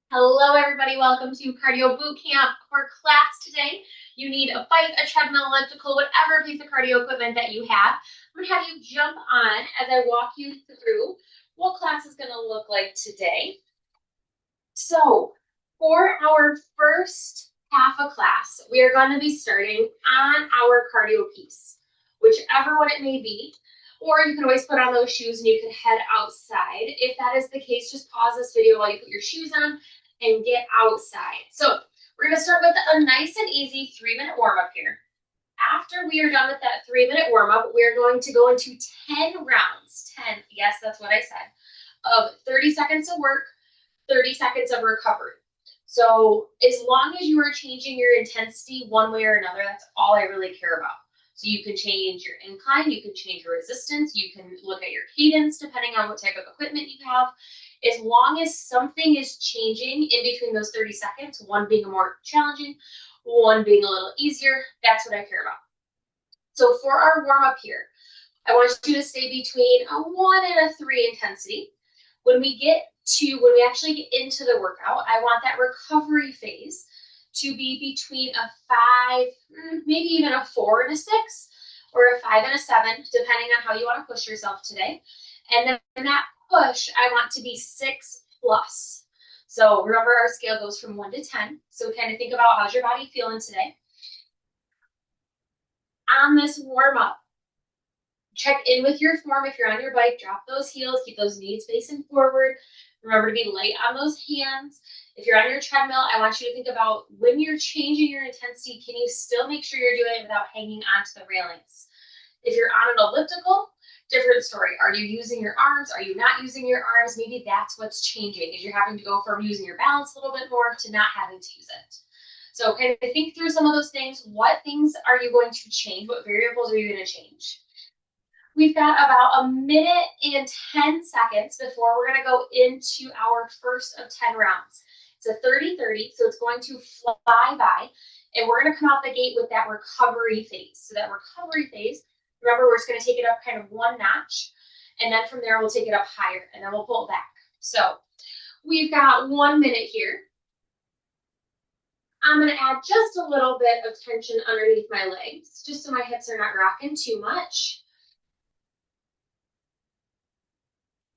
Hello everybody, welcome to Cardio Boot Camp. For class today, you need a bike, a treadmill, elliptical, whatever piece of cardio equipment that you have. I'm gonna have you jump on as I walk you through what class is gonna look like today. So for our first half of class, we are gonna be starting on our cardio piece, whichever one it may be. Or you can always put on those shoes and you can head outside. If that is the case, just pause this video while you put your shoes on and get outside. So we're gonna start with a nice and easy 3-minute warm-up here. After we are done with that 3-minute warm-up, we're going to go into 10 rounds, 10, yes, that's what I said, of 30 seconds of work, 30 seconds of recovery. So as long as you are changing your intensity one way or another, that's all I really care about. So you can change your incline, you can change your resistance, you can look at your cadence depending on what type of equipment you have. As long as something is changing in between those 30 seconds, one being more challenging, one being a little easier, that's what I care about. So for our warm-up here, I want you to stay between a 1 and a 3 intensity. When we actually get into the workout, I want that recovery phase to be between a 5, maybe even a 4 and a 6, or a 5 and a 7, depending on how you want to push yourself today. And then that push, I want to be 6 plus. So remember, our scale goes from 1 to 10. So kind of think about how's your body feeling today. On this warm-up, check in with your form. If you're on your bike, drop those heels, keep those knees facing forward. Remember to be light on those hands. If you're on your treadmill, I want you to think about when you're changing your intensity, can you still make sure you're doing it without hanging onto the railings? If you're on an elliptical, different story. Are you using your arms? Are you not using your arms? Maybe that's what's changing, is you're having to go from using your balance a little bit more to not having to use it. So kind of think through some of those things. What things are you going to change? What variables are you going to change? We've got about a minute and 10 seconds before we're going to go into our first of 10 rounds. It's a 30-30, so it's going to fly by, and we're going to come out the gate with that recovery phase. So that recovery phase, remember, we're just going to take it up kind of one notch, and then from there we'll take it up higher, and then we'll pull it back. So we've got 1 minute here. I'm going to add just a little bit of tension underneath my legs, just so my hips are not rocking too much.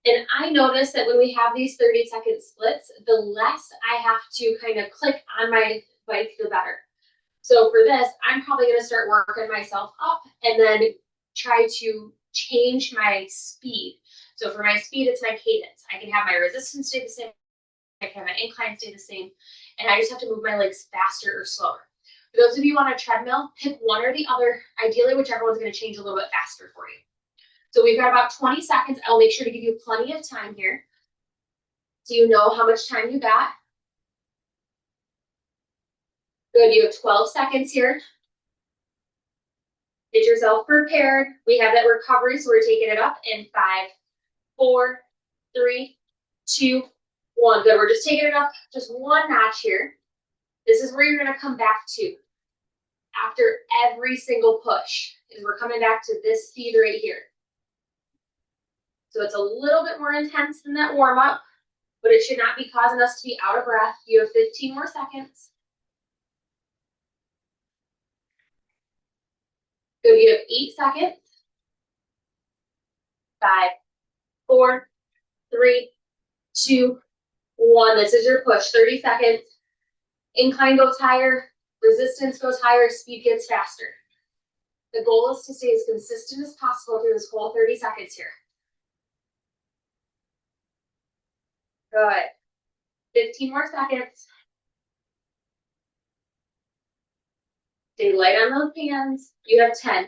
And I notice that when we have these 30-second splits, the less I have to kind of click on my bike, the better. So for this, I'm probably going to start working myself up and then try to change my speed. So for my speed, it's my cadence. I can have my resistance stay the same, I can have my incline stay the same, and I just have to move my legs faster or slower. For those of you on a treadmill, pick one or the other. Ideally, whichever one's going to change a little bit faster for you. So we've got about 20 seconds. I'll make sure to give you plenty of time here. Do you know how much time you got? Good, you have 12 seconds here. Get yourself prepared. We have that recovery, so we're taking it up in 5, 4, 3, 2, 1. Good, we're just taking it up just one notch here. This is where you're gonna come back to after every single push, is we're coming back to this speed right here. So it's a little bit more intense than that warm up, but it should not be causing us to be out of breath. You have 15 more seconds. Good, you have 8 seconds. 5, 4, 3, 2, 1. This is your push, 30 seconds. Incline goes higher, resistance goes higher, speed gets faster. The goal is to stay as consistent as possible through this whole 30 seconds here. Good. 15 more seconds. Stay light on those hands. You have 10.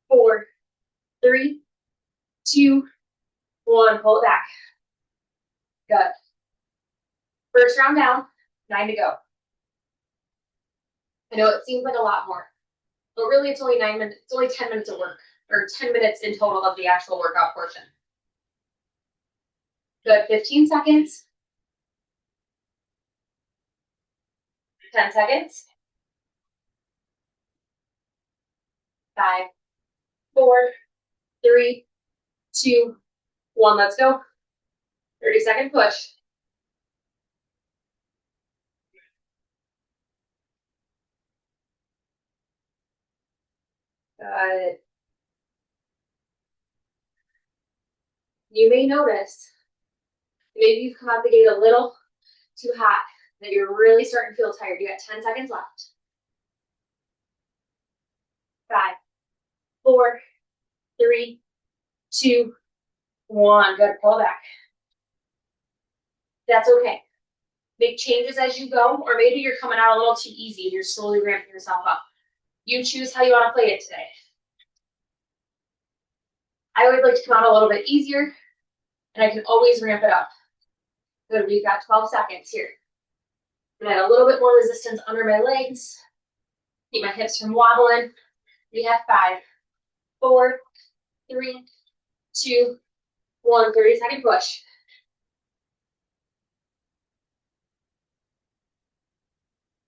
4, 3, 2, 1. Pull it back. Good. First round down, 9 to go. I know it seems like a lot more, but really it's only 9 minutes. It's only 10 minutes of work, or 10 minutes in total of the actual workout portion. Good, 15 seconds. 10 seconds. 5, 4, 3, 2, 1. Let's go. 30-second push. Got it. You may notice maybe you've come out the gate a little too hot, that you're really starting to feel tired. You got 10 seconds left. 5, 4, 3, 2, 1. Good. Pull back. That's okay. Make changes as you go, or maybe you're coming out a little too easy and you're slowly ramping yourself up. You choose how you want to play it today. I always like to come out a little bit easier, and I can always ramp it up. Good. We've got 12 seconds here. I'm gonna add a little bit more resistance under my legs. Keep my hips from wobbling. We have 5, 4, 3, 2, 1. 30-second push.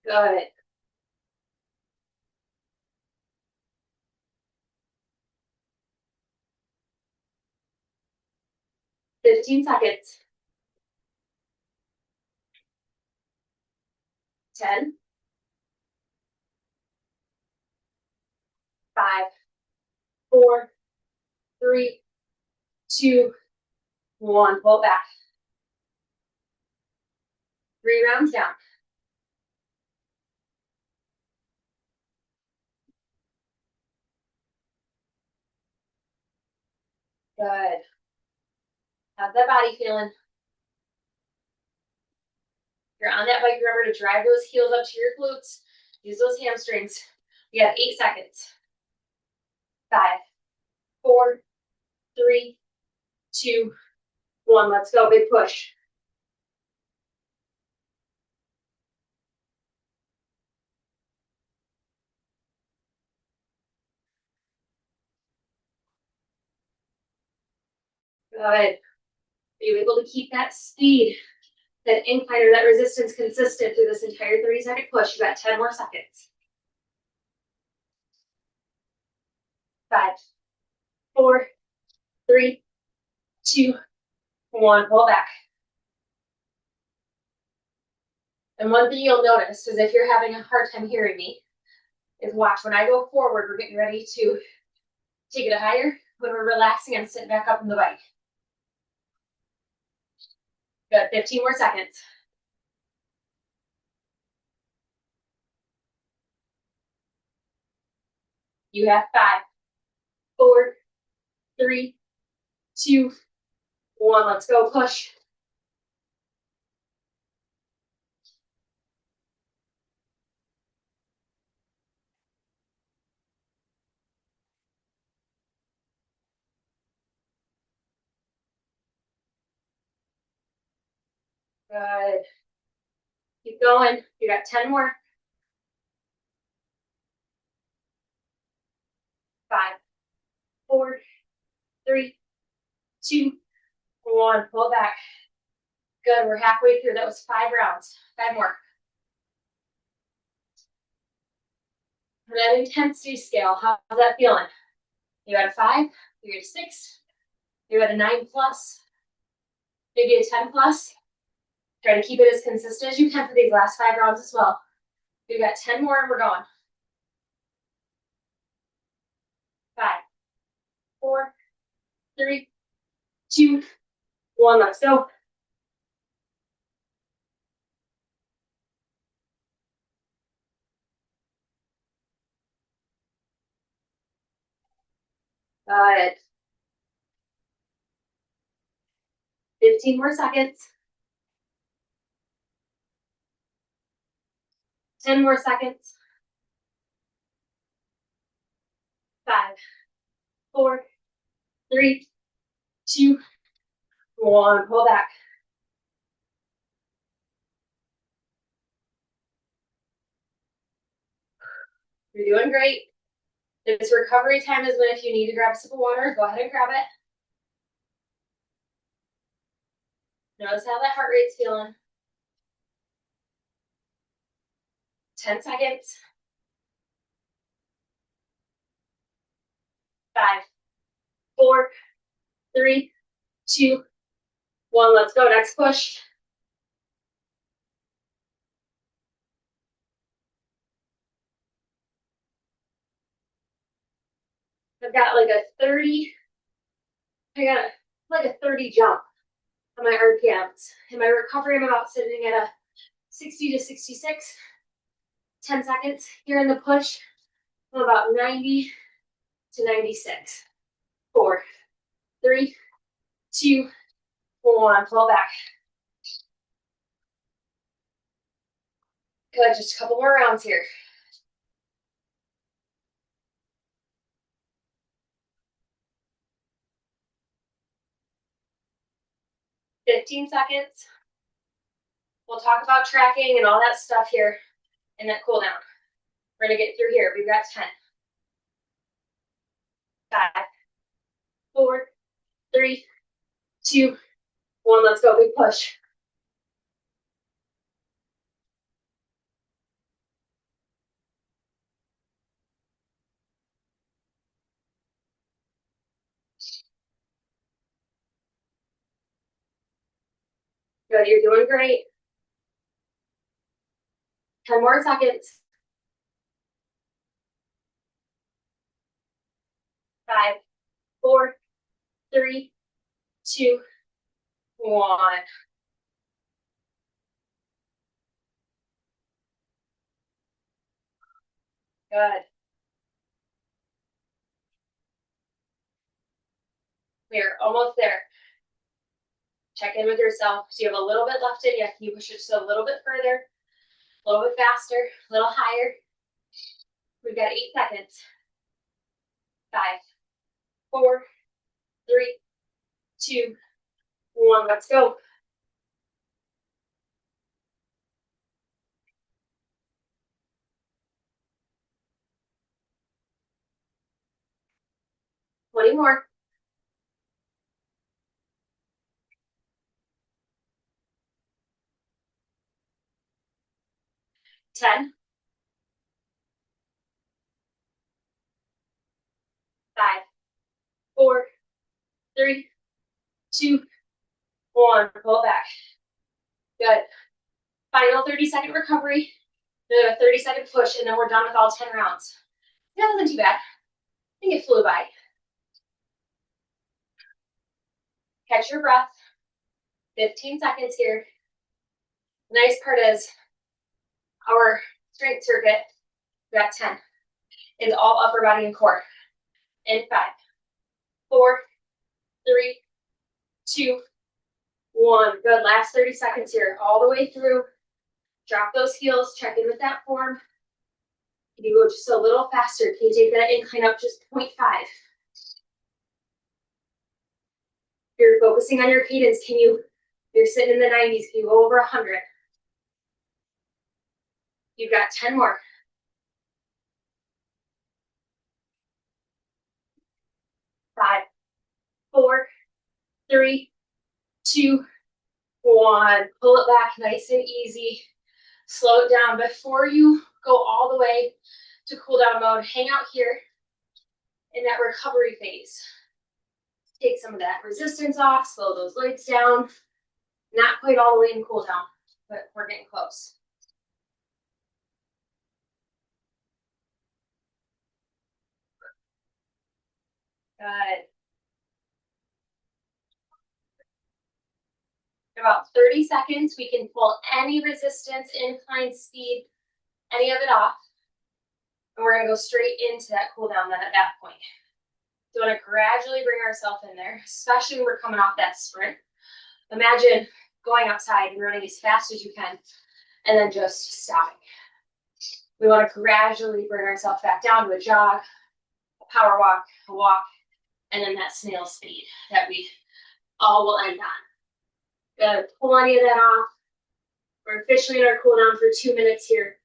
Good. 15 seconds. 10, 5, 4, 3, 2, 1. Pull back. 3 rounds down. Good. How's that body feeling? If you're on that bike, remember to drive those heels up to your glutes. Use those hamstrings. We have 8 seconds. 5, 4, 3, 2, 1. Let's go. Big push. Good. Are you able to keep that speed, that incline or that resistance consistent through this entire 30-second push? You got 10 more seconds. 5, 4, 3, 2, 1. Pull back. And one thing you'll notice is if you're having a hard time hearing me, is watch when I go forward, we're getting ready to take it higher. When we're relaxing, I'm sitting back up in the bike. Good. 15 more seconds. You have 5, 4, 3, 2, 1. Let's go. Push. Good. Keep going. You got 10 more. 5, 4, 3, 2, 1. Pull back. Good. We're halfway through. That was 5 rounds. 5 more. On that intensity scale, how's that feeling? You at a 5? You're at a 6? You're at a 9 plus? Maybe a 10 plus? Try to keep it as consistent as you can for these last 5 rounds as well. We've got 10 more and we're going. 5, 4, 3, 2, 1. Let's go. Got it. 15 more seconds. 10 more seconds. 5, 4, 3, 2, 1. Pull back. You're doing great. This recovery time is when if you need to grab a sip of water, go ahead and grab it. Notice how that heart rate's feeling. 10 seconds. 5, 4, 3, 2, 1, let's go, next push. I've got like a 30, I got like a 30 jump on my RPMs. In my recovery, I'm about sitting at a 60 to 66, 10 seconds. Here in the push, I'm about 90 to 96. 4, 3, 2, 1, pull back. Good, just a couple more rounds here. 15 seconds. We'll talk about tracking and all that stuff here in that cool down. We're gonna get through here. We've got 10. 5, 4, 3, 2, 1. Let's go. Big push. Good. You're doing great. 10 more seconds. 5, 4, 3, 2, 1. Good. We're almost there. Check in with yourself. Do you have a little bit left in you? Can you push it just a little bit further? A little bit faster, a little higher. We've got 8 seconds. 5, 4, 3, 2, 1. Let's go. Twenty more. 10, 5, 4, 3, 2, 1. Pull back. Good. Final 30-second recovery. The 30-second push, and then we're done with all 10 rounds. That wasn't too bad. I think it flew by. Catch your breath. 15 seconds here. The nice part is our strength circuit, we got 10. It's all upper body and core. In 5, 4, 3, 2, 1. Good. Last 30 seconds here. All the way through. Drop those heels. Check in with that form. Can you go just a little faster? Can you take that incline up just 0.5? You're focusing on your cadence. You're sitting in the 90s. Can you go over 100? You've got 10 more. 5, 4, 3, 2, 1. Pull it back nice and easy. Slow it down. Before you go all the way to cool down mode, hang out here in that recovery phase. Take some of that resistance off, slow those legs down. Not quite all the way in cool down, but we're getting close. Good. In about 30 seconds, we can pull any resistance, incline, speed, any of it off. And we're gonna go straight into that cool down then at that point. So we wanna gradually bring ourselves in there, especially when we're coming off that sprint. Imagine going outside and running as fast as you can, and then just stopping. We wanna gradually bring ourselves back down to a jog, a power walk, a walk, and then that snail speed that we all will end on. Good. Pull any of that off. We're officially in our cool down for 2 minutes here.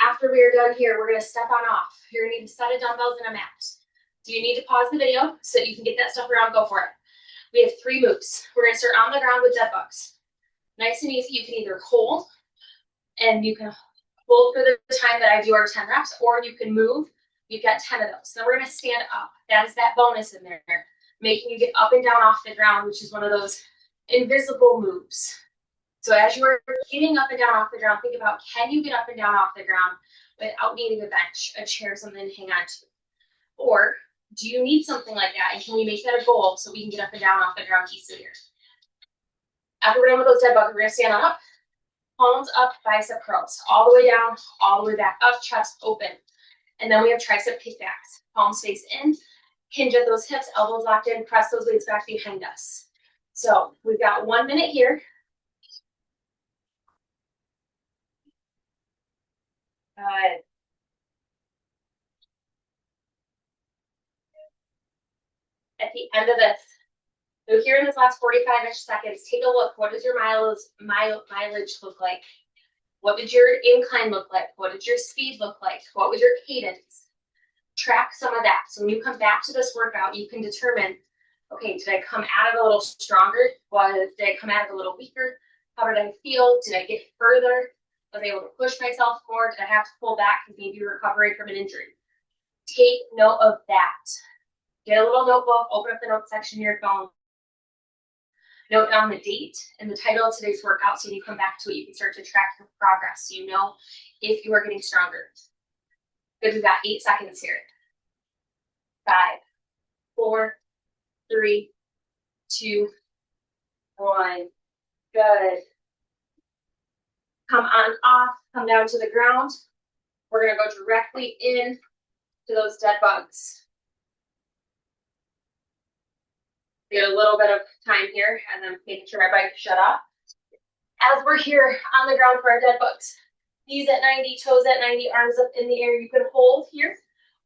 After we are done here, we're going to step on off. You're going to need a set of dumbbells and a mat. Do you need to pause the video so you can get that stuff around? Go for it. We have 3 moves. We're going to start on the ground with dead bugs. Nice and easy. You can either hold, and you can hold for the time that I do our 10 reps, or you can move. You've got 10 of those. Then we're going to stand up. That is that bonus in there. making you get up and down off the ground, which is one of those invisible moves. So as you are getting up and down off the ground, think about, can you get up and down off the ground without needing a bench, a chair, something to hang on to? Or do you need something like that? And can we make that a goal so we can get up and down off the ground easily? After we're done with those dead bugs, we're gonna stand on up, palms up, bicep curls, all the way down, all the way back up, chest open. And then we have tricep kickbacks. Palms face in, hinge at those hips, elbows locked in, press those weights back behind us. So we've got 1 minute here. Good. At the end of this, so here in this last 45-ish seconds, take a look. What does your mileage look like? What did your incline look like? What did your speed look like? What was your cadence? Track some of that. So when you come back to this workout, you can determine, okay, did I come at it a little stronger? Did I come at it a little weaker? How did I feel? Did I get further? Was I able to push myself more? Did I have to pull back because maybe you're recovering from an injury? Take note of that. Get a little notebook, open up the notes section of your phone. Note down the date and the title of today's workout, so when you come back to it, you can start to track your progress so you know if you are getting stronger. Good, we've got 8 seconds here. 5, 4, 3, 2, 1. Good. Come on off, come down to the ground. We're gonna go directly in to those dead bugs. Get a little bit of time here and then making sure my bike shut off. As we're here on the ground for our dead bugs, knees at 90, toes at 90, arms up in the air, you can hold here.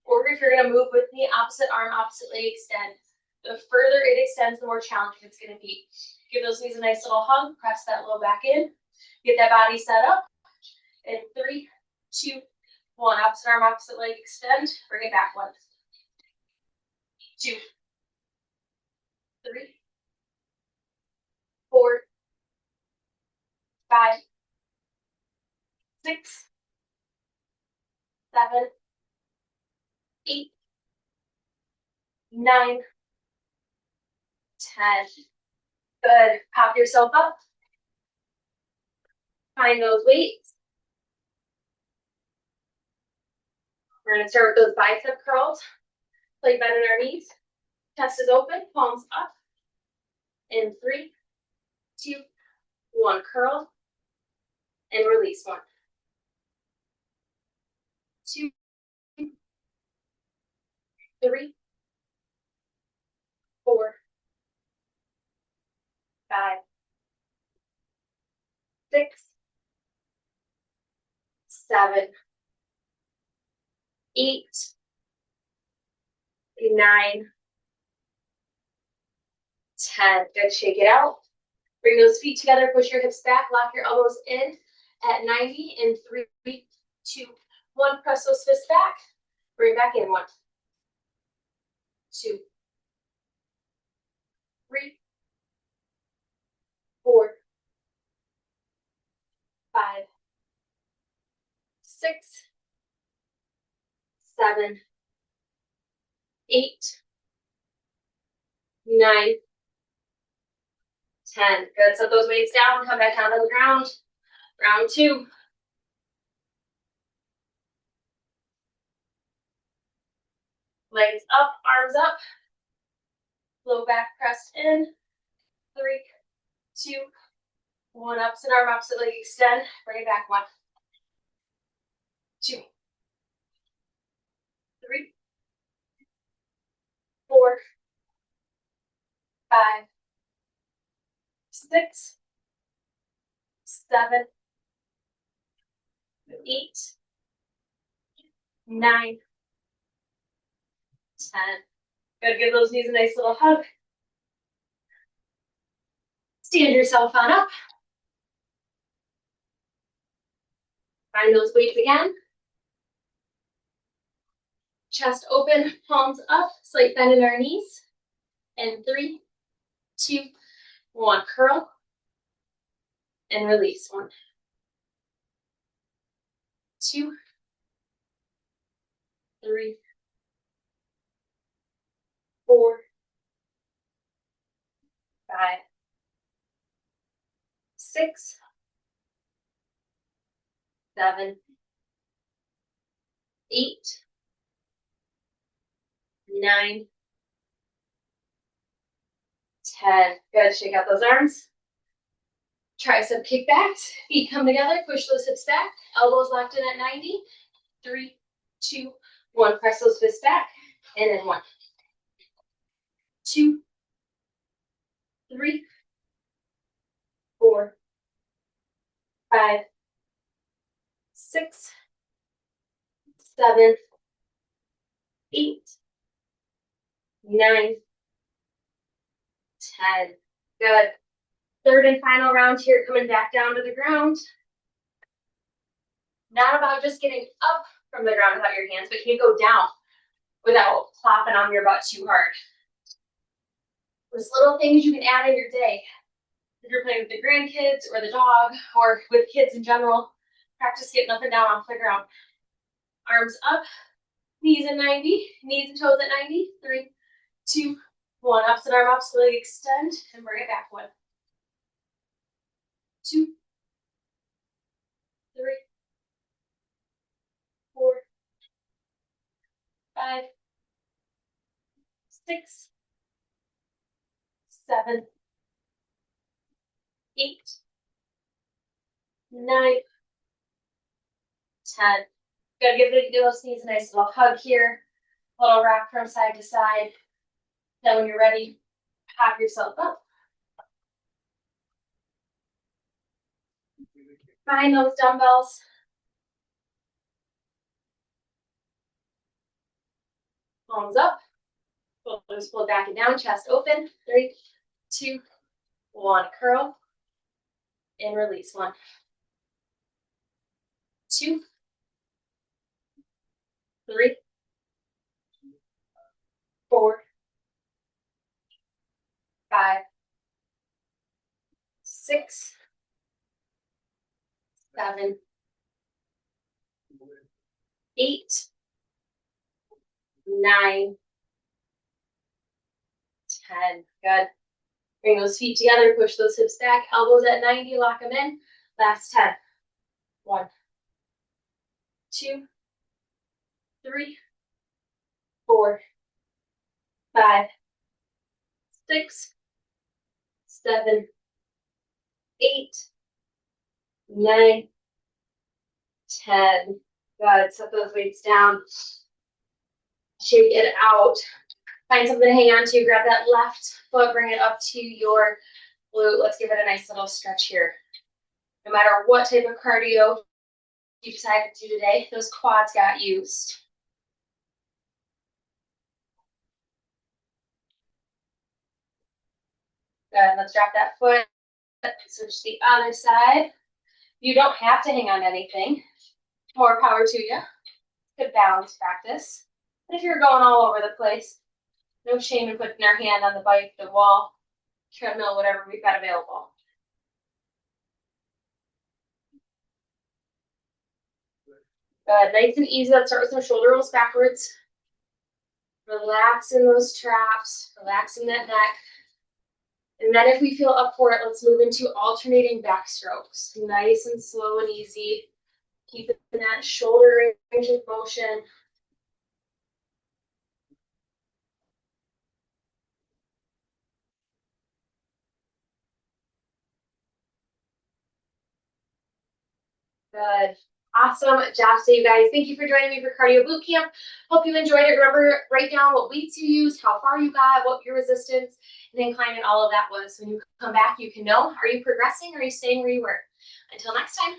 Or if you're gonna move with the opposite arm, opposite leg extend. The further it extends, the more challenging it's gonna be. Give those knees a nice little hug, press that low back in, get that body set up. In 3, 2, 1, opposite arm, opposite leg, extend, bring it back. 1, 2, 3, 4, 5, 6, 7, 8, 9, 10. Good. Pop yourself up. Find those weights. We're going to start with those bicep curls. Leg bend in our knees. Chest is open, palms up. In 3, 2, 1, curl. And release. 1, 2, 3, 4, 5, 6, 7, 8, 9, 10. Good. Shake it out. Bring those feet together. Push your hips back. Lock your elbows in at 90. In 3, 2, 1. Press those fists back. Bring back in. 1, 2, 3, 4, 5, 6, 7, 8, 9, 10. Good. Set those weights down. Come back down to the ground. Round 2. Legs up, arms up. Low back pressed in. 3, 2, 1. Opposite arm, opposite leg extend. Bring it back. 1, 2, 3, 4, 5, 6, 7, 8, 9, 10. Good. Give those knees a nice little hug. Stand yourself on up. Find those weights again. Chest open, palms up, slight bend in our knees. And 3, 2, 1. Curl and release. 1, 2, 3, 4, 5, 6, 7, 8, 9, 10. Good. Shake out those arms. Tricep kickbacks. Feet come together. Push those hips back. Elbows locked in at 90. 3, 2, 1. Press those fists back. And then 1, 2, 3, 4, 5, 6, 7, 8, 9, 10. Good. Third and final round here, coming back down to the ground. Not about just getting up from the ground without your hands, but can you go down without plopping on your butt too hard? There's little things you can add in your day. If you're playing with the grandkids or the dog or with kids in general, practice getting up and down off the ground. Arms up, knees at 90, knees and toes at 90. 3, 2, 1. Opposite arm up, slowly extend and bring it back. 1, 2, 3, 4, 5, 6, 7, 8, 9, 10. Gotta give those knees a nice little hug here. A little rock from side to side. Then when you're ready, pop yourself up. Find those dumbbells. Palms up. Shoulders pulled back and down, chest open. 3, 2, 1. Curl. And release. 1, 2, 3, 4, 5, 6, 7, 8, 9, 10. Good. Bring those feet together, push those hips back, elbows at 90, lock them in. Last 10. 1, 2, 3, 4, 5, 6, 7, 8, 9, 10. Good. Set those weights down. Shake it out. Find something to hang on to. Grab that left foot, bring it up to your glute. Let's give it a nice little stretch here. No matter what type of cardio you decide to do today, those quads got used. Good. Let's drop that foot. Switch to the other side. You don't have to hang on to anything. More power to you. Good balance practice. But if you're going all over the place, no shame in putting our hand on the bike, the wall, treadmill, whatever we've got available. Good. Nice and easy. Let's start with some shoulder rolls backwards. Relaxing those traps, relaxing that neck. And then if we feel up for it, let's move into alternating back strokes. Nice and slow and easy. Keeping that shoulder range of motion. Good. Awesome job today, you guys. Thank you for joining me for Cardio Boot Camp. Hope you enjoyed it. Remember, write down what weights you used, how far you got, what your resistance and incline and all of that was. When you come back, you can know, are you progressing or are you staying where you were? Until next time.